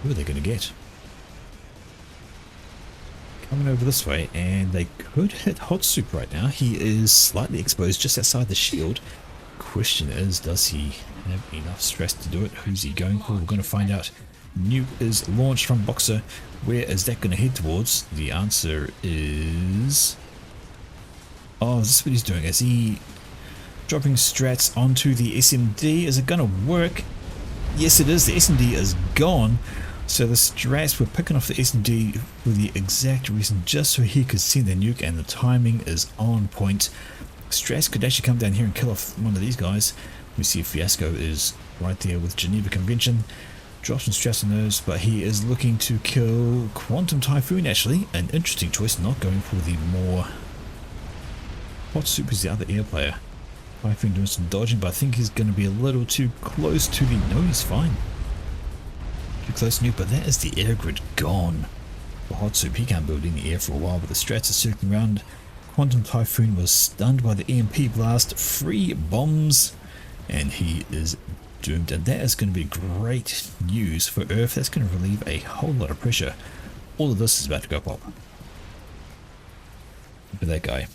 who are they going to get? Coming over this way, and they could hit Hot Soup right now. He is slightly exposed just outside the shield. Question is, does he have enough stress to do it? Who's he going for? We're going to find out. Nuke is launched from Boxer. Where is that going to head towards? The answer is... oh, is this what he's doing? Is he dropping strats onto the SMD? Is it going to work? Yes, it is. The SMD is gone. So the strats were picking off the SMD for the exact reason, just so he could send the nuke, and the timing is on point. Strats could actually come down here and kill off one of these guys. We see Fiasco is right there with Geneva Convention. Drops some stress on those, but he is looking to kill Quantum Typhoon actually. An interesting choice, not going for the more... Hot Soup is the other air player. Typhoon doing some dodging, but I think he's going to be a little too close to the... no, he's fine. Too close to nuke, but that is the air grid gone. For Hot Soup, he can't build any air for a while, but the strats are circling around. Quantum Typhoon was stunned by the EMP blast. 3 bombs, and he is doomed. And that is going to be great news for Earth. That's going to relieve a whole lot of pressure. All of this is about to go pop. Look at that guy.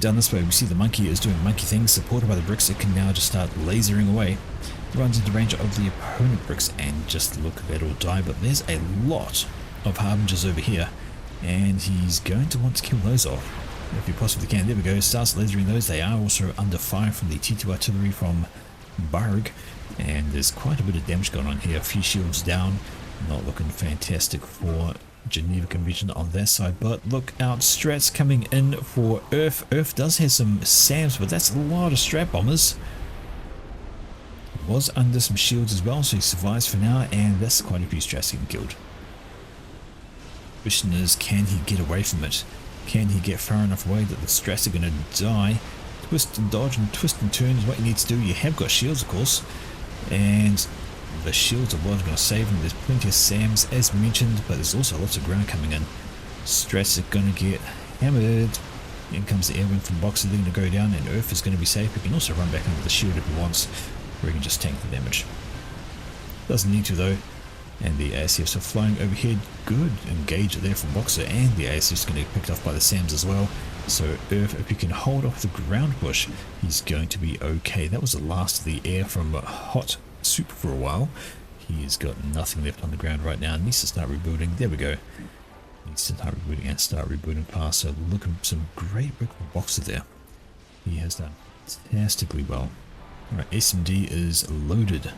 Down this way, we see the monkey is doing monkey things, supported by the bricks. It can now just start lasering away. Runs into range of the opponent bricks, and just look, that'll die. But there's a lot of harbingers over here, and he's going to want to kill those off if he possibly can. There we go, starts lasering those. They are also under fire from the T2 artillery from Barg, and there's quite a bit of damage going on here. A few shields down, not looking fantastic for Geneva Convention on that side, but look out, strats coming in for Earth. Earth does have some SAMs, but that's a lot of strat bombers. Was under some shields as well, so he survives for now, and that's quite a few strats getting killed. Question is, can he get away from it? Can he get far enough away that the strats are going to die? Twist and dodge and twist and turn is what you need to do. You have got shields, of course, and the shields are what's going to save him. There's plenty of SAMs as mentioned, but there's also lots of ground coming in. Strats are going to get hammered. In comes the air wing from Boxer. They're going to go down, and Earth is going to be safe. He can also run back into the shield if he wants, or he can just tank the damage. Doesn't need to though. And the ASFs are flying overhead. Good engage there from Boxer, and the ASFs going to get picked off by the SAMs as well. So Earth, if he can hold off the ground push, he's going to be okay. That was the last of the air from Hot Soup for a while. He's got nothing left on the ground right now. Needs to start rebuilding. There we go. Needs to start rebooting and start rebuilding fast. So look at some great work from Boxer there. He has done fantastically well. Alright, SMD is loaded.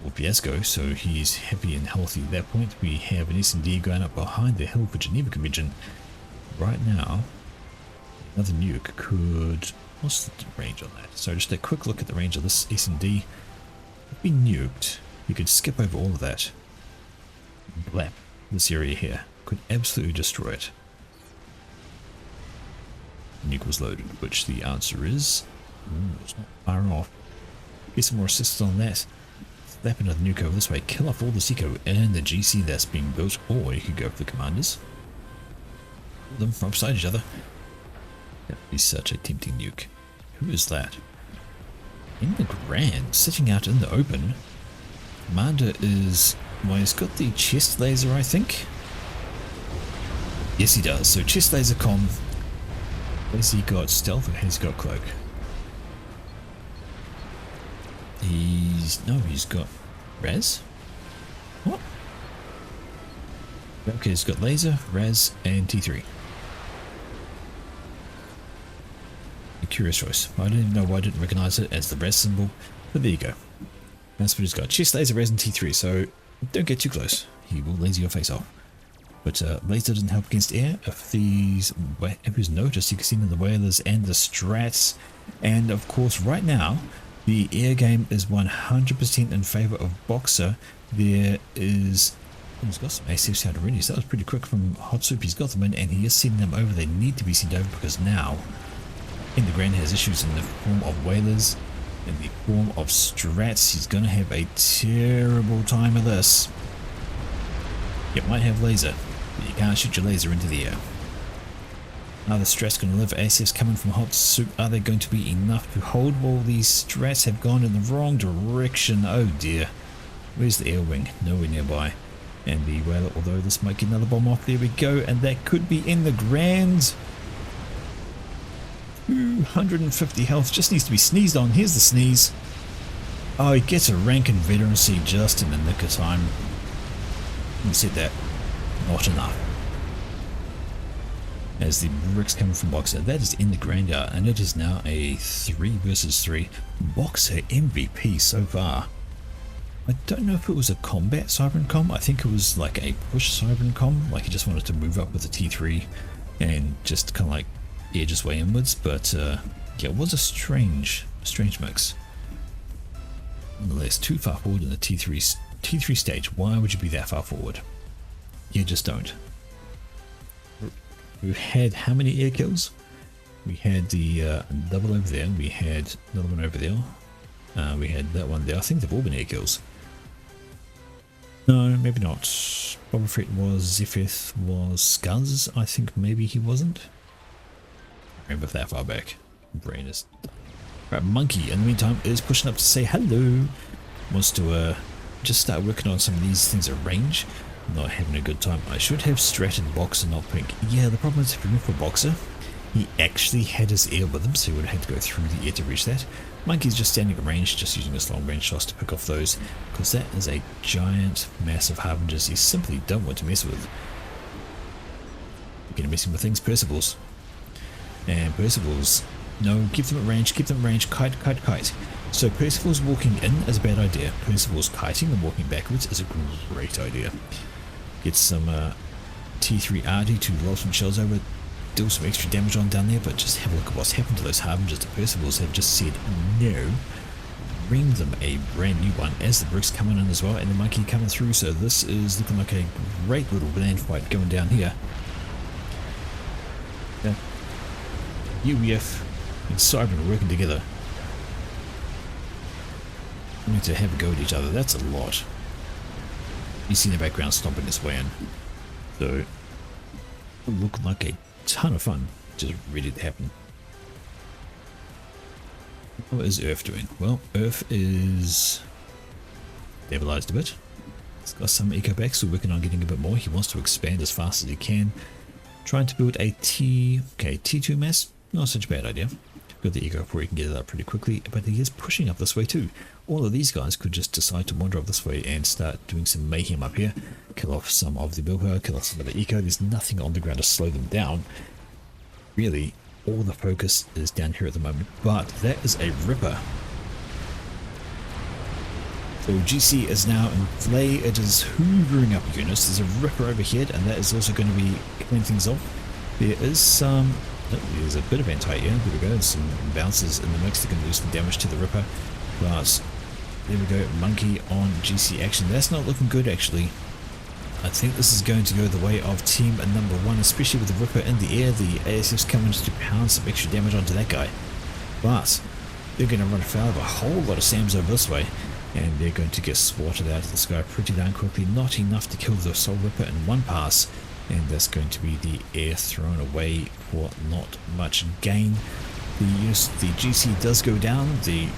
Or Fiasco, so he's happy and healthy at that point. We have an SMD going up behind the hill for Geneva Convention. Right now, another nuke could... What's the range on that? So just a quick look at the range of this SMD. If we nuked, you could skip over all of that. Blap this area here. Could absolutely destroy it. Nuke was loaded, which the answer is... Ooh, it's not far off. Get some more assists on that. Slap another nuke over this way. Kill off all the eco and the GC that's being built. Or you could go for the commanders. Them from beside each other. That would be such a tempting nuke. Who is that? In the Grand, sitting out in the open. Commander is... Well, he's got the chest laser, I think. Yes, he does. So chest laser com. Has he got stealth or has he got cloak? No, he's got res. What? Okay, he's got laser, res, and T3. A curious choice. I don't even know why I didn't recognize it as the res symbol, but there you go. That's what he's got. Chest, laser, res, and T3. So don't get too close. He will laser your face off. But laser doesn't help against air. If who's noticed, you can see in the whalers and the strats, and of course, right now. The air game is 100% in favour of Boxer. There is... He's got some ACFs out already, so that was pretty quick from Hot Soup. He's got them in, and he is sending them over. They need to be sent over because now Endgame has issues in the form of whalers, in the form of strats. He's going to have a terrible time of this. It might have laser, but you can't shoot your laser into the air. Are the strats going to live? ACFs coming from Hot Soup. Are they going to be enough to hold? Well, these strats have gone in the wrong direction. Oh dear. Where's the air wing? Nowhere nearby. And the whaler, although this might get another bomb off. There we go. And that could be in the Grand. 250 health. Just needs to be sneezed on. Here's the sneeze. Oh, he gets a rank in veterancy just in the nick of time. Who said that? Not enough. As the bricks coming from Boxer, that is in the graveyard, and it is now a 3 versus 3. Boxer MVP so far. I don't know if it was a combat Cybern Com. I think it was like a push Cybern Com, like he just wanted to move up with the T3 and just kind of like edge his way inwards. But yeah, it was a strange mix. Nonetheless, too far forward in the T3 stage. Why would you be that far forward? You just don't. We've had how many air kills? We had the double over there. We had another one over there. We had that one there. I think they've all been air kills. No, maybe not. Boba Fett was, Zephyr was, Scuzz. I think maybe he wasn't. I remember that far back. Brain is done. Right, Monkey in the meantime is pushing up to say hello. Wants to just start working on some of these things at range. Not having a good time. I should have Strat and Boxer, not Pink. Yeah, the problem is if you went for Boxer, he actually had his air with him, so he would have had to go through the air to reach that. Monkey's just standing at range, just using his long range shots to pick off those, because that is a giant, massive Harbingers you simply don't want to mess with. You're messing with things, Percivals. And Percivals, no, keep them at range, kite, kite, kite. So Percival's walking in is a bad idea. Percival's kiting and walking backwards is a great idea. Get some T3 RD to roll some shells over, deal some extra damage on down there, but just have a look at what's happened to those Harbingers. The Percivals have just said no. Bring them a brand new one as the bricks coming in as well, and the Monkey coming through, so this is looking like a great little land fight going down here. Yeah. UEF and Cybern are working together. We need to have a go at each other. That's a lot. You see in the background stomping this way in. So, it looked like a ton of fun. Just ready to happen. What is Earth doing? Well, Earth is stabilized a bit. He's got some eco back, so working on getting a bit more. He wants to expand as fast as he can. Trying to build a T2 mass, not such a bad idea. Got the eco where he can get it up pretty quickly, but he is pushing up this way too. All of these guys could just decide to wander up this way and start doing some mayhem up here. Kill off some of the build power, kill off some of the eco. There's nothing on the ground to slow them down. Really, all the focus is down here at the moment, but that is a ripper. So GC is now in play. It is hoovering up units. There's a ripper overhead, and that is also going to be killing things off. There is some... there's a bit of anti-air. There we go. There's some bounces in the mix that can do some damage to the ripper. But there we go. Monkey on GC action. That's not looking good, actually. I think this is going to go the way of team number 1, especially with the ripper in the air. The ASF's coming to pound some extra damage onto that guy. But they're going to run afoul of a whole lot of SAMs over this way. And they're going to get swatted out of the sky pretty darn quickly. Not enough to kill the Soul Ripper in one pass. And that's going to be the air thrown away for not much gain. The GC does go down. The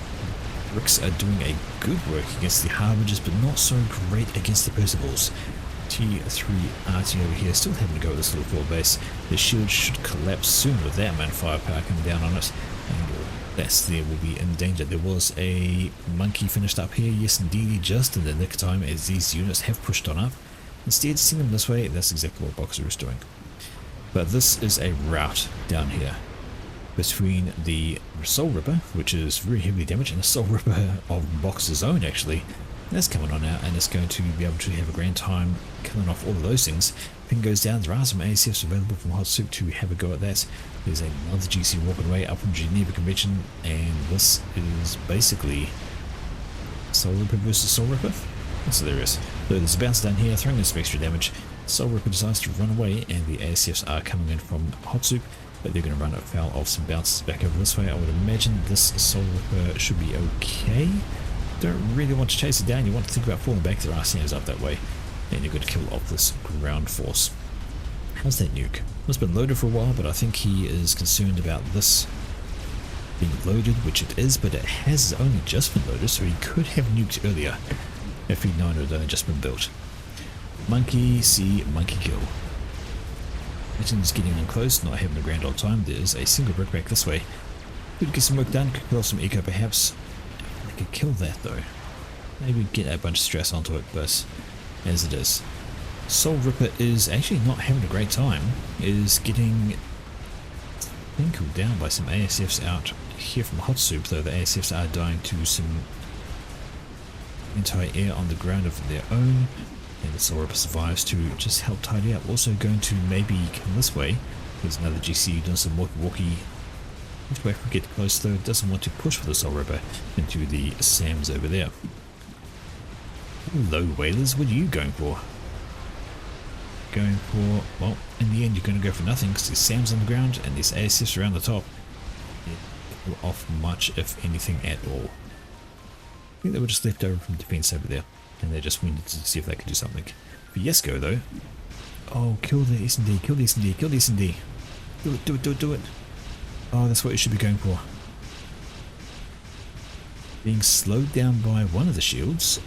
Bricks are doing a good work against the Harbingers, but not so great against the Percivals. T3 arting over here, still having to go with this little forward base. The shield should collapse soon with that amount of firepower coming down on it. And that's there will be in danger. There was a monkey finished up here, yes indeed, just in the nick of time as these units have pushed on up. Instead, send them this way. That's exactly what Boxer is doing. But this is a rout down here between the Soul Ripper, which is very heavily damaged, and the Soul Ripper of Boxer's own actually. That's coming on out, and it's going to be able to have a grand time killing off all of those things. Ping goes down. There are some ACFs available from Hot Soup to have a go at that. There's another GC walking away up from Geneva Convention, and this is basically Soul Ripper versus Soul Ripper. So there is. So there's a bounce down here, throwing in some extra damage. Soul Ripper decides to run away, and the ACFs are coming in from Hot Soup, but they're going to run afoul of some bounces back over this way. I would imagine this Soul Ripper should be okay. Don't really want to chase it down. You want to think about falling back. There are SAMs up that way, and you're going to kill off this ground force. How's that nuke? It's been loaded for a while, but I think he is concerned about this being loaded, which it is, but it has only just been loaded, so he could have nuked earlier if he'd known it had only just been built. Monkey see, monkey kill. Mitchen's getting in close, not having a grand old time. There's a single brick back this way. Could get some work done, could kill off some eco perhaps. I could kill that though. Maybe get a bunch of stress onto it, but as it is. Soul Ripper is actually not having a great time. Is getting cooled down by some ASFs out here from Hot Soup, though the ASFs are dying to some anti-air on the ground of their own. And the Soul Ripper survives to just help tidy up. Also going to maybe come this way. There's another GC doing some walkie. If we get close though, it doesn't want to push for the Soul Ripper into the SAMs over there. Hello Whalers, what are you going for? Going for, well, in the end you're going to go for nothing because there's SAMs on the ground and there's ASFs around the top. They pull off much, if anything at all. I think they were just left over from defense over there, and they just wanted to see if they could do something. For Yesko though, oh, kill the S&D, kill the S&D, kill the S&D. Do it, do it, do it, do it. Oh, that's what you should be going for. Being slowed down by one of the shields.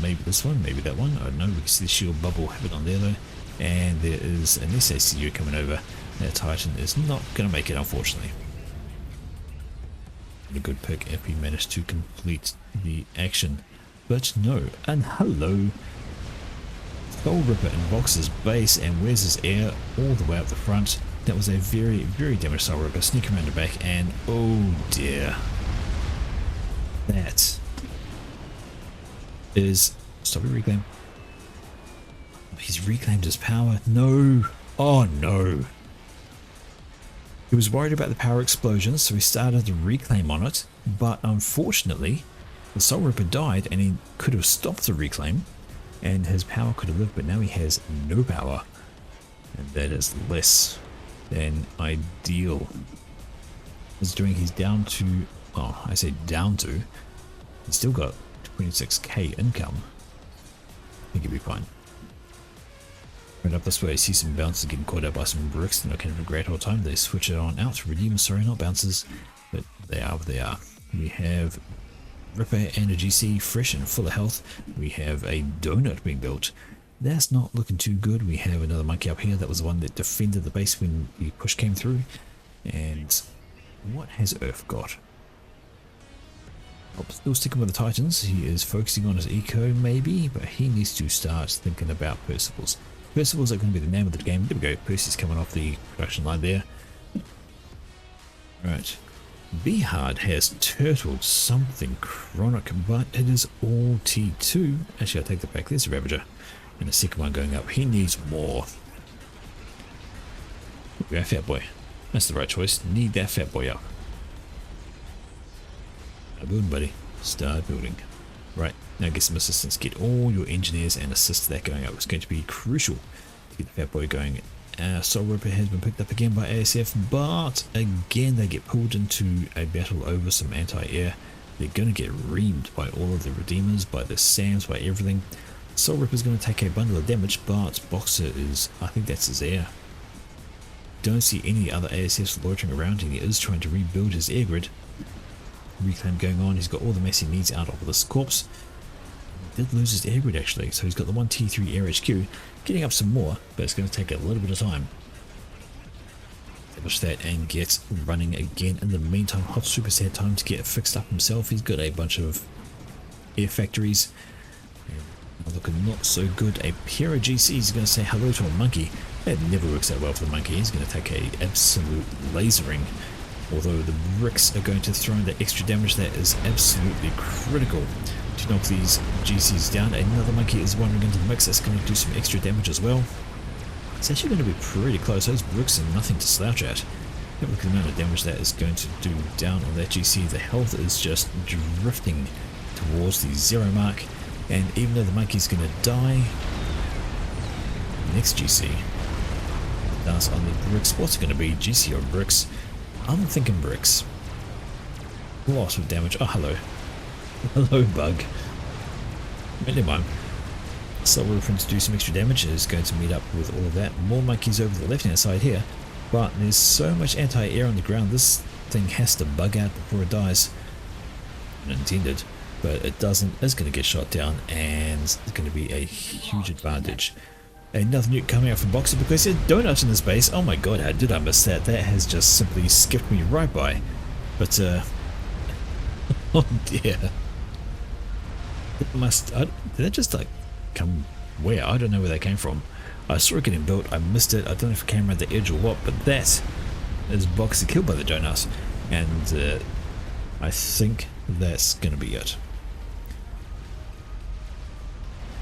Maybe this one, maybe that one. I don't know. We can see the shield bubble have it on there though. And there is an SACU coming over. That Titan is not going to make it, unfortunately. A good pick if he managed to complete the action. But no. And hello. Soul Ripper in Boxer's base, and where's his air? All the way up the front. That was a very, very damaged Soul Ripper. Sneak around the back, and oh dear. That is... Stop it, reclaim. He's reclaimed his power. No. Oh no. He was worried about the power explosions, so he started to reclaim on it. But unfortunately, the Soul Ripper died, and he could have stopped the reclaim, and his power could have lived, but now he has no power. And that is less than ideal. He's down to, well, I say down to, he's still got 26k income. I think he'll be fine. Right up this way, I see some bouncers getting caught out by some bricks. They're not going to have a great old time. They switch it on out. Redeem, sorry, not bouncers, but they are what they are. We have Ripper and a GC fresh and full of health. We have a donut being built. That's not looking too good. We have another monkey up here. That was the one that defended the base when the push came through. And what has Earth got? Oh, still sticking with the Titans. He is focusing on his eco maybe, but he needs to start thinking about Percivals. Percivals are going to be the name of the game. There we go. Percy's coming off the production line there. Right. Bihard has turtled something chronic, but it is all T2. Actually, I'll take that back. There's a Ravager. And the second one going up. He needs more. Yeah, fat boy. That's the right choice. Need that fat boy up. Start building, buddy. Start building. Right, now get some assistance. Get all your engineers and assist that going up. It's going to be crucial to get the fat boy going. Soul Ripper has been picked up again by ASF, but again they get pulled into a battle over some anti-air. They're going to get reamed by all of the Redeemers, by the SAMs, by everything. Soul Ripper is going to take a bundle of damage, but Boxer is, I think that's his air. Don't see any other ASFs loitering around, and he is trying to rebuild his air grid. Reclaim going on. He's got all the mess he needs out of this corpse. He did lose his air grid actually, so he's got the 1 T3 air HQ, getting up some more, but it's going to take a little bit of time. Establish that and get running again. In the meantime, Hot Super's had time to get fixed up himself. He's got a bunch of air factories. Looking not so good. A pair of GCs is going to say hello to a monkey. That never works out well for the monkey. He's going to take a absolute lasering. Although the bricks are going to throw in that extra damage that is absolutely critical to knock these GCs down. Another monkey is wandering into the mix. That's going to do some extra damage as well. It's actually going to be pretty close. Those bricks are nothing to slouch at. Look at the amount of damage that is going to do down on that GC. The health is just drifting towards the 0 mark. And even though the monkey's going to die, next GC does on the bricks. What's it going to be? GC or bricks? I'm thinking bricks. Lots of damage. Oh, hello. Hello, bug. Never mind. Soul Reference to do some extra damage is going to meet up with all of that. More monkeys over the left-hand side here. But there's so much anti-air on the ground. This thing has to bug out before it dies. Unintended. But it doesn't. It's going to get shot down, and it's going to be a huge advantage. Another nuke coming out from Boxer because there's donuts in this base. Oh my god, how did I miss that? That has just simply skipped me right by. But oh dear. Did that just like come where? I don't know where that came from. I saw it getting built, I missed it. I don't know if it came around the edge or what, but that is Boxer killed by the donuts. And I think that's gonna be it.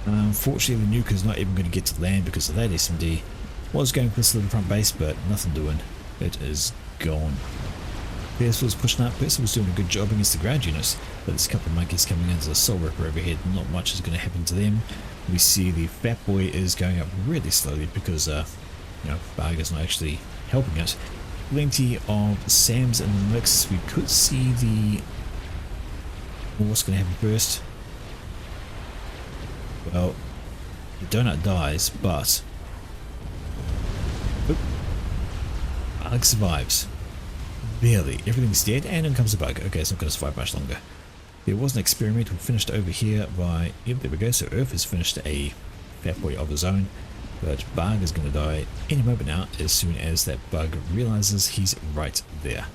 Unfortunately, the nuke is not even going to get to land because of that SMD. Was going for this little front base, but nothing doing. It is gone. Percival's pushing up. Percival's doing a good job against the ground units, but there's a couple of monkeys coming in. There's a Soul Ripper overhead. Not much is going to happen to them. We see the Fat Boy is going up really slowly because, you know, Barga's not actually helping it. Plenty of SAMs in the mix. We could see the... what's going to happen first? Well, the donut dies, but Bug survives. Barely. Everything's dead, and in comes a bug. Okay, it's not going to survive much longer. There was an experiment we finished over here by... yep, there we go. So Earth has finished a Fat Boy of his own, but Bug is going to die any moment now as soon as that bug realizes he's right there.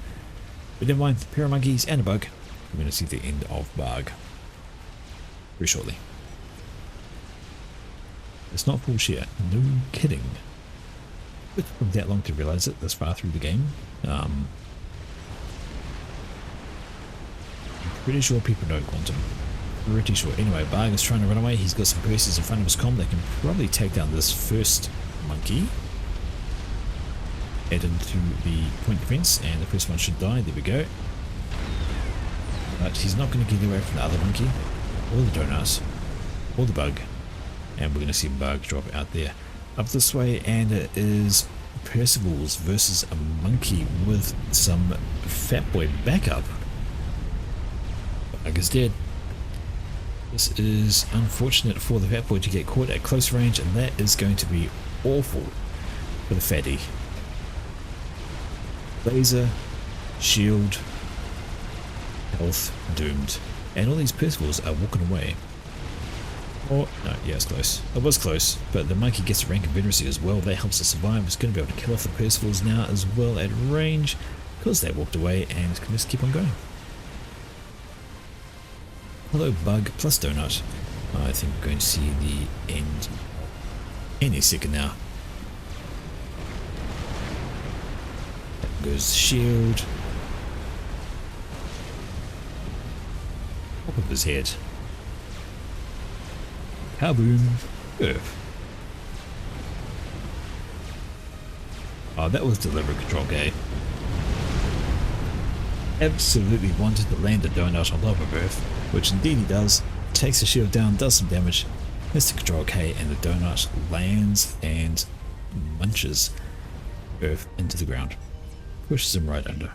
But never mind, a pair of monkeys and a bug. We're going to see the end of Bug very shortly. It's not full share. No kidding. It took that long to realize it this far through the game. I'm pretty sure people know Quantum. Pretty sure. Anyway, Barg is trying to run away. He's got some Percies in front of his comm. They can probably take down this first monkey. Head into the point defense, and the first one should die. There we go. But he's not going to get away from the other monkey, or the donuts, or the bug. And we're going to see Bug drop out there. Up this way, and it is Percival's versus a monkey with some Fat Boy backup. Bug is dead. This is unfortunate for the Fat Boy to get caught at close range, and that is going to be awful for the fatty. Laser, shield, health doomed. And all these Percivals are walking away. Oh, no, yeah, it's close. It was close, but the monkey gets a rank of veneracy as well. That helps us survive. It's going to be able to kill off the Percivals now as well at range, because they walked away, and can just keep on going. Hello, Bug plus Donut. I think we're going to see the end any second now. There goes shield. Top of his head. Kaboom. Earth. Oh, that was deliberate, Control K. Absolutely wanted to land a donut on top of Earth, which indeed he does. Takes the shield down, does some damage, hits the Control K, and the donut lands and munches Earth into the ground. Pushes him right under.